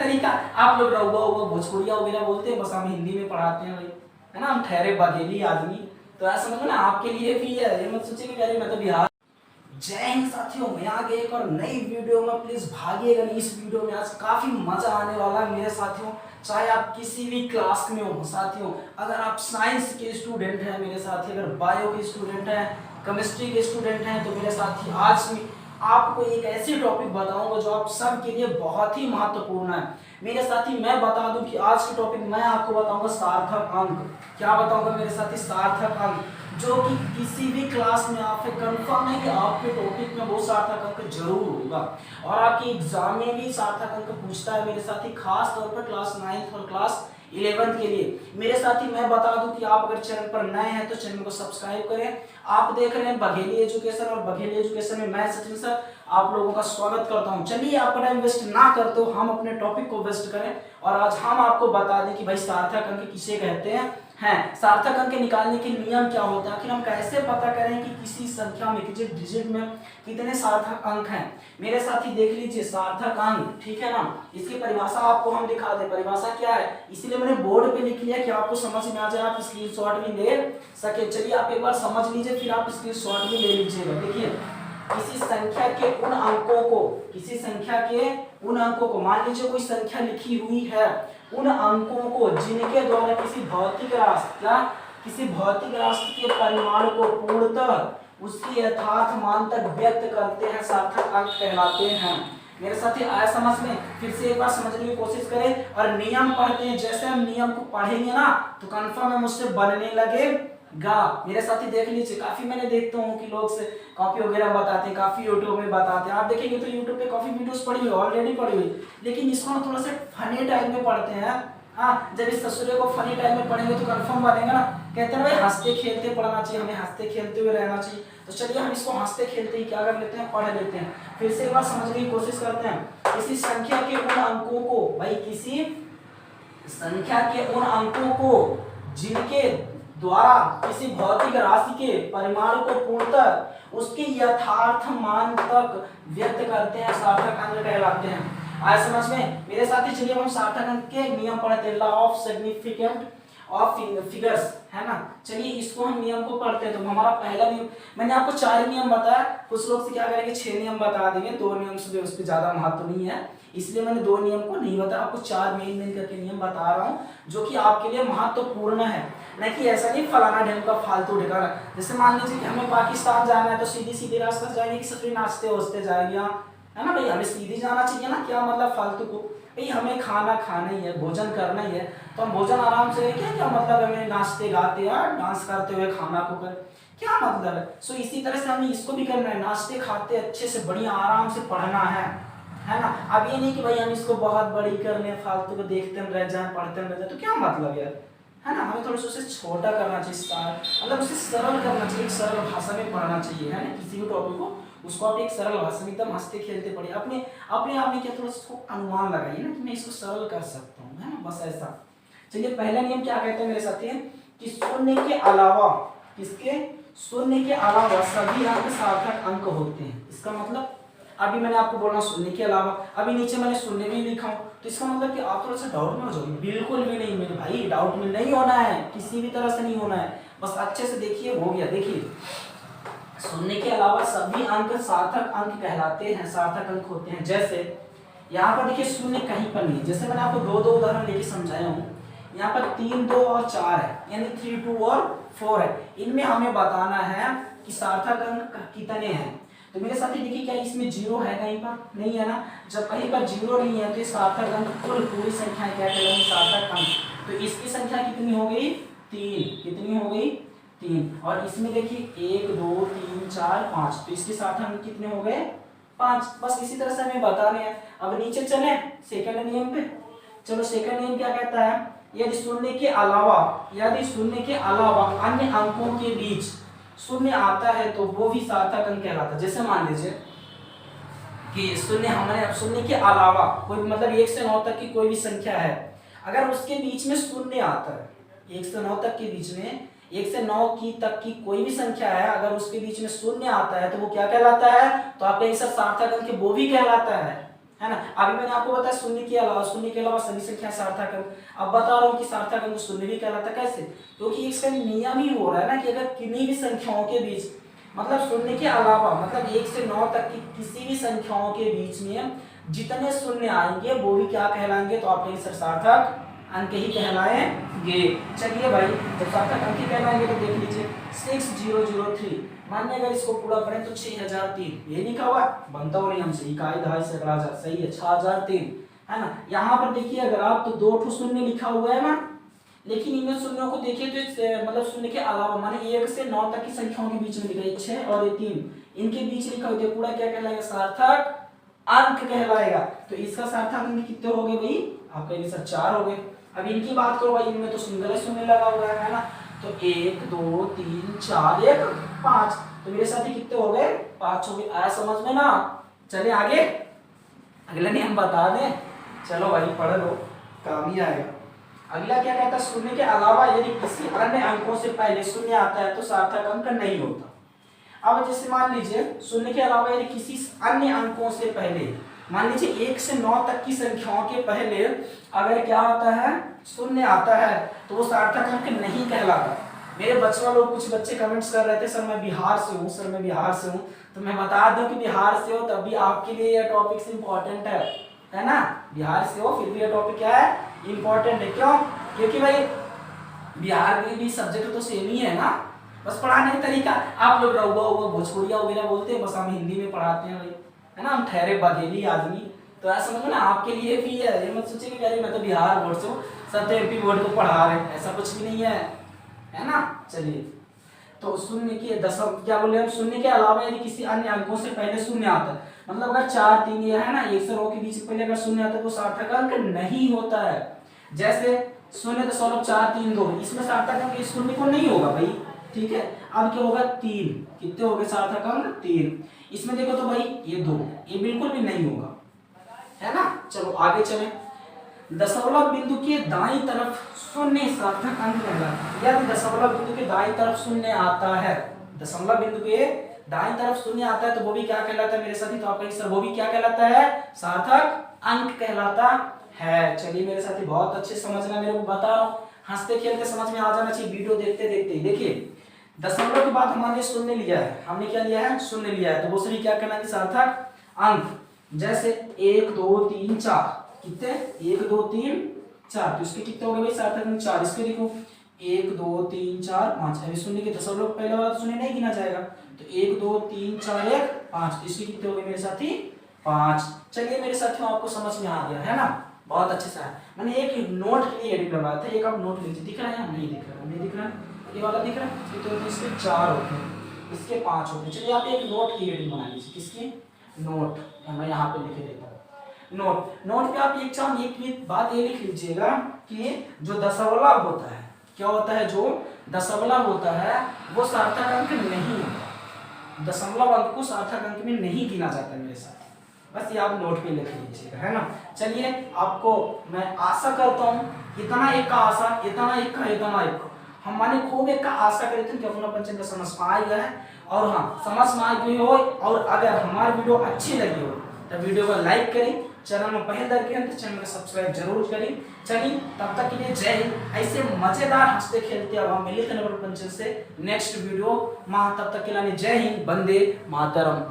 तरीका। आप लोग रउआ हुआ भोजपुरिया वगैरह बोलते हैं, बस हम हिंदी में पढ़ाते हैं भाई, है ना, हम ठहरे बघेली आदमी। तो ऐसा मतलब ना आपके लिए भी है, ये मत सोचिए कि अरे मैं तो बिहार। जय हिंद साथियों, मैं आ गया एक और नई वीडियो में। प्लीज भागिएगा नहीं इस वीडियो में, आज काफी मजा आने वाला है मेरे साथियों। चाहे आप किसी भी क्लास में हो साथियों, अगर आप साइंस के स्टूडेंट हैं मेरे साथी, अगर बायो के स्टूडेंट हैं, केमिस्ट्री के स्टूडेंट हैं, तो मेरे साथी आज मैं आपको एक ऐसी टॉपिक बताऊंगा जो आप सब के लिए बहुत ही महत्वपूर्ण है मेरे साथी। मैं बता दूं कि आज की टॉपिक मैं आपको बताऊंगा सार्थक अंक। क्या बताऊंगा मेरे साथी? सार्थक अंक, जो कि किसी भी क्लास में आपसे कंफर्म है कि आपके टॉपिक में वो सार्थक अंक जरूर होगा, और आपके एग्जाम में भी सार्थक अंक पूछता है मेरे साथी, खास तौर पर क्लास 9th और क्लास 11th के लिए। मेरे साथी मैं बता दूं कि आप अगर चैनल पर नए हैं तो चैनल को सब्सक्राइब करें। आप देख रहे हैं बघेली एजुकेशन, और बघेली एजुकेशन में मैं सचिन सर आप लोगों का स्वागत करता हूं। चलिए आपका टाइम वेस्ट ना करते हो, हम अपने टॉपिक को वेस्ट करें और आज हम आपको बता दें कि भाई सार्थक अंक किसे कहते हैं। सार्थक अंक निकालने के नियम क्या होता है, आखिर हम कैसे पता करें कि किसी संख्या में, किसी डिजिट में कितने सार्थक अंक हैं। मेरे साथी देख लीजिए सार्थक अंक, ठीक है ना, इसकी परिभाषा आपको हम दिखा दें। परिभाषा क्या है, इसलिए मैंने बोर्ड पे लिख लिया कि आपको समझ में आ जाए, आप स्क्रीनशॉट भी ले सके। चलिए आप एक बार समझ लीजिए, फिर आप स्क्रीनशॉट भी ले लीजिएगा। देखिए, किसी संख्या के उन अंकों को, किसी संख्या के उन अंकों को, मान लीजिए कोई संख्या लिखी हुई है, उन अंकों को जिनके द्वारा किसी भौतिक राष्ट्र, क्या किसी भौतिक राष्ट्र के परिमाण को पूर्णतः उसके यथार्थ मान तक व्यक्त करते हैं, सार्थक अंक कहलाते हैं। मेरे साथी आया समझ में? फिर से एक बार समझने की कोशिश करें और नियम पढ़ते हैं। जैसे हम नियम को पढ़ेंगे ना तो कंफर्म है मुझसे बनने लगेगा। मेरे साथी देख लीजिए, काफी मैंने देखता हूँ कि लोग से कॉपी वगैरह बताते हैं, काफी यूट्यूब में बताते हैं। आप देखेंगे तो यूट्यूब पे काफी वीडियोस पड़ी हुई, ऑलरेडी पड़ी हुई, लेकिन इसको ना थोड़ा सा फनी टाइप में पढ़ते हैं। हाँ, जब इस तस्वीर को फनी टाइप में पढ़ेंगे तो कंफर्म बनेगा ना। कहते हैं भाई हंसते खेलते पढ़ना चाहिए, हमें हंसते खेलते हुए रहना चाहिए। तो चलिए हम इसको हंसते खेलते ही क्या कर लेते हैं, पढ़ लेते हैं। फिर से एक बार समझने की कोशिश करते हैं। किसी संख्या के उन अंकों को, भाई किसी संख्या के उन अंकों को जिनके द्वारा किसी भौतिक राशि के परिमाण को पूर्णतः उसके यथार्थ मान तक व्यक्त करते हैं, सार्थक अंक कहलाते हैं। आया समझ में मेरे साथी? चलिए हम सार्थक अंक के नियम पढ़ते हैं, law of significant of figures, है ना। चलिए इसको हम नियम को पढ़ते हैं। तो हमारा पहला नियम, मैंने आपको 4 नियम बताया, कुछ लोग से क्या करेंगे 6 नियम बता देंगे, 2 नियम से उस पर ज्यादा महत्व नहीं है, इसलिए मैंने 2 नियम को नहीं बताया, आपको 4 मेन करके नियम बता रहा हूँ जो कि आपके लिए महत्वपूर्ण है। नहीं कि ऐसा नहीं फलाना ढंग का फालतू ठिकाना। जैसे मान लीजिए कि हमें पाकिस्तान जाना है तो सीधी सीधी रास्ते जाएंगे कि सफरी नाचते होते जाएंगे, है ना भाई, हमें सीधी जाना चाहिए ना, क्या मतलब फालतू को। भाई हमें खाना खाना ही है, भोजन करना ही है, तो हम भोजन आराम से, क्या मतलब हमें नाचते गाते या डांस करते हुए खाना को कर, क्या मतलब है। सो इसी तरह से हमें इसको भी करना है, नाचते खाते अच्छे से बढ़िया आराम से पढ़ना है ना। अब ये नहीं कि भाई हम इसको बहुत बड़ी कर लें, फालतू को देखते रह जाए, पढ़ते रह जाए, तो क्या मतलब यार, है ना। हमें थोड़ा सा उसे छोटा करना चाहिए, मतलब उसे सरल करना चाहिए, सरल भाषा में पढ़ना चाहिए, है ना। किसी भी टॉपिक को उसको आप एक सरल भाषा में एकदम हंसते खेलते पढ़िए, अपने अपने आप में क्या थोड़ा सा अनुमान लगाइए ना कि मैं इसको सरल कर सकता हूँ, है ना, बस ऐसा। चलिए पहला नियम क्या कहते हैं मेरे साथी कि शून्य के अलावा, किसके, शून्य के अलावा सभी अंक सार्थक अंक होते हैं। इसका मतलब अभी मैंने आपको बोला शून्य के अलावा, अभी नीचे मैंने शून्य भी लिखा हूँ, तो इसका मतलब कि आप थोड़ा सा डाउट में हो जाओगे। बिल्कुल भी नहीं मेरे भाई, डाउट में नहीं होना है, किसी भी तरह से नहीं होना है, बस अच्छे से देखिए, हो गया। देखिए शून्य के अलावा सभी अंक सार्थक अंक कहलाते हैं, सार्थक अंक होते हैं। जैसे यहाँ पर देखिए शून्य कहीं पर नहीं, जैसे मैंने आपको दो उदाहरण लेके समझाया हूँ। यहाँ पर 3, 2 और 4 है, यानी 3, 2 और 4 है। इनमें हमें बताना है कि सार्थक अंक कितने हैं। तो मेरे साथी देखिए, क्या इसमें 0 है कहीं पर? नहीं है ना। जब कहीं पर 0 नहीं है तो सार्थक अंक पूरी संख्या क्या कहलाएगी, सार्थक अंक। तो इसकी संख्या कितनी हो गई, 3, कितनी हो गई, 3। और इसमें देखिए 1, 2, 3, 4, 5, तो इसके सार्थक अंक कितने हो गए, 5। बस इसी तरह से हमें बता रहे हैं। अब नीचे चले सेकंड नियम पे। चलो सेकंड नियम क्या कहता है, यदि शून्य के अलावा अन्य अंकों के बीच शून्य आता है तो वो भी सार्थक अंक कहलाता है। जैसे मान लीजिए कि शून्य के अलावा कोई, मतलब 1 से 9 तक की कोई भी संख्या है, अगर उसके बीच में शून्य आता है, 1 से 9 तक के बीच में, 1 से 9 की तक की कोई भी संख्या है, अगर उसके बीच में शून्य आता है तो वो क्या कहलाता है, तो आप एक सार्थक अंक वो भी कहलाता है। है ना। अभी मैंने आपको बताया शून्य के अलावा सभी संख्या सार्थक अंक। अब बता रहा हूँ कि सार्थक अंक शून्य भी कहलाता है। कैसे? क्योंकि इसका नियम ही हो रहा है ना कि अगर किन्हीं भी संख्याओं के बीच, मतलब शून्य के अलावा, मतलब 1 से 9 तक की किसी भी संख्याओं के बीच में जितने शून्य आएंगे वो भी क्या कहलाएंगे? तो आप कहेंगे सर सार्थक अंक ही कहलाएंगे। चलिए भाई, जब सार्थक अंक ही कहलाएंगे तो देख लीजिए 6003, मानिए अगर इसको पूरा करें तो 6003, ये लिखा हुआ बनता हो नहीं हमसे, इकाई दहाई सैकड़ा हजार, सही है 6003, है ना। यहाँ पर देखिए अगर आप तो 2 शून्य लिखा हुआ है ना, लेकिन इनमें शून्यों को देखिए तो मतलब शून्य के अलावा माने 1 से 9 तक की संख्याओं के बीच में लिखा है 6 और 3, इनके बीच लिखा हुआ है पूरा क्या कहलाएगा? सार्थक अंक कहलाएगा। तो इसका सार्थक अंक कितने हो गए भाई? आप कहेंगे सर 4 हो गए। अब इनकी बात करो भाई, इनमें तो सिंगल शून्य लगा हुआ है ना, तो 1 2 3 4 1 5, तो मेरे साथ ही कितने हो गए? 5 हो गए। आया समझ में ना? चलिए आगे अगला नियम बता दें। चलो भाई पढ़ लो, काम ही आएगा। अगला क्या कहता है? शून्य के अलावा यदि किसी अन्य अंकों से पहले शून्य आता है तो सार्थक अंक नहीं होता। अब जैसे मान लीजिए शून्य के अलावा यदि किसी अन्य अंकों से पहले, मान लीजिए 1 से 9 तक की संख्याओं के पहले अगर क्या आता है? शून्य आता है, तो वो सार्थक अंक नहीं कहलाता। मेरे बच्चों लोग, कुछ बच्चे कमेंट्स कर रहे थे सर मैं बिहार से हूँ, सर मैं बिहार से हूँ, तो मैं बता दूं कि बिहार से हो तब भी आपके लिए यह टॉपिक इंपॉर्टेंट है ना। बिहार से हो फिर भी यह टॉपिक क्या है? इंपॉर्टेंट है। क्यों? क्योंकि भाई बिहार में भी सब्जेक्ट तो सेम ही है ना, बस पढ़ाने का तरीका। आप लोग रहुआ भोजपुरिया वगैरह बोलते हैं, बस हम हिंदी में पढ़ाते हैं भाई, है ना। हम ठहरे बघेली आदमी, तो ऐसा समझो ना आपके लिए भी है। ये मत सोचिए कि अरे मैं तो बिहार बोर्ड से हूँ, सब तो एमपी बोर्ड को पढ़ा रहे हैं, ऐसा कुछ भी नहीं है ना। चलिए, तो शून्य के दशम क्या बोले हम? शून्य के अलावा यदि किसी अन्य अंकों से पहले शून्य आता है, मतलब अगर 4 3 ये है ना, 1 से 9 के बीच पहले अगर शून्य आता है तो सार्थक अंक नहीं होता है। जैसे 0.432, इसमें सार्थक अंक इस शून्य को नहीं होगा भाई, ठीक है। अब क्या होगा? 3, कितने हो गए सार्थक अंक? 3। इसमें देखो तो भाई ये 2, ये बिल्कुल भी नहीं होगा, है ना। चलो आगे चलें। दशमलव बिंदु के दाईं तरफ शून्य सार्थक अंक कहलाता है। यदि दशमलव बिंदु के दाईं तरफ शून्य आता है, दशमलव बिंदु के दाईं तरफ शून्य आता है तो वो भी क्या कहलाता है मेरे साथी? तो आप कहेंगे सर वो भी क्या कहलाता है? सार्थक अंक कहलाता है। चलिए मेरे साथी बहुत अच्छे समझना, मेरे को बता रहा हूँ, हंसते खेलते समझ में आ जाना चाहिए वीडियो देखते देखते। देखिए दशमलव के बाद हमने शून्य लिया है, हमने क्या लिया है? शून्य लिया है, तो वो सभी क्या कहलाएंगे? सार्थक अंक। जैसे 1 2 3 4, कितने? 1 2 3 4, तो इसके कितने हो गए भाई? सार्थक अंक 4। इसके देखो 1 2 3 4 5, अभी शून्य के दशमलव पहले वाला तो शून्य नहीं गिना जाएगा, तो 1 2 3 4 1 5, इसके कितने हो गए मेरे साथी? 5। चलिए मेरे साथियों आपको समझ में आ गया है ना, बहुत अच्छे से है। मैंने एक नोट के लिए हेडिंग लगाया था, एक आप नोट लीजिए। दिख रहा है? नहीं दिख रहा है, नहीं दिख रहा है, ये वाला दिख रहा है? तो इसके 4 होते हैं, इसके 5 होते हैं। चलिए आप एक नोट की हेडिंग बना लीजिए। किसकी? नोट। मैं यहाँ पे लिख देता हूँ नोट। नोट पे आप एक बात ये लिख लीजिएगा कि जो दशमलव होता है, क्या होता है? जो दशमलव होता है वो सार्थक अंक नहीं होता, दशमलव अंक को सार्थक अंक में नहीं गिना जाता मेरे साथ। बस ये आप नोट पे लिख लीजिएगा, है ना। चलिए आपको मैं आशा करता हूँ इतना एक का आशा, इतना एक का हम माने खूब एक का आशा करते हैं कि अपना पंचम का समझ में आ गया है। और हाँ, समझ में आ गई हो और अगर हमारी वीडियो अच्छी लगी हो तो वीडियो को लाइक करें, चैनल में पहले दर के तो चैनल को सब्सक्राइब जरूर करें। चलिए तब तक के लिए जय हिंद। ऐसे मजेदार हंसते खेलते अब हम मिलते हैं पंचम से नेक्स्ट वीडियो। तब तक के लिए जय हिंद, वंदे मातरम।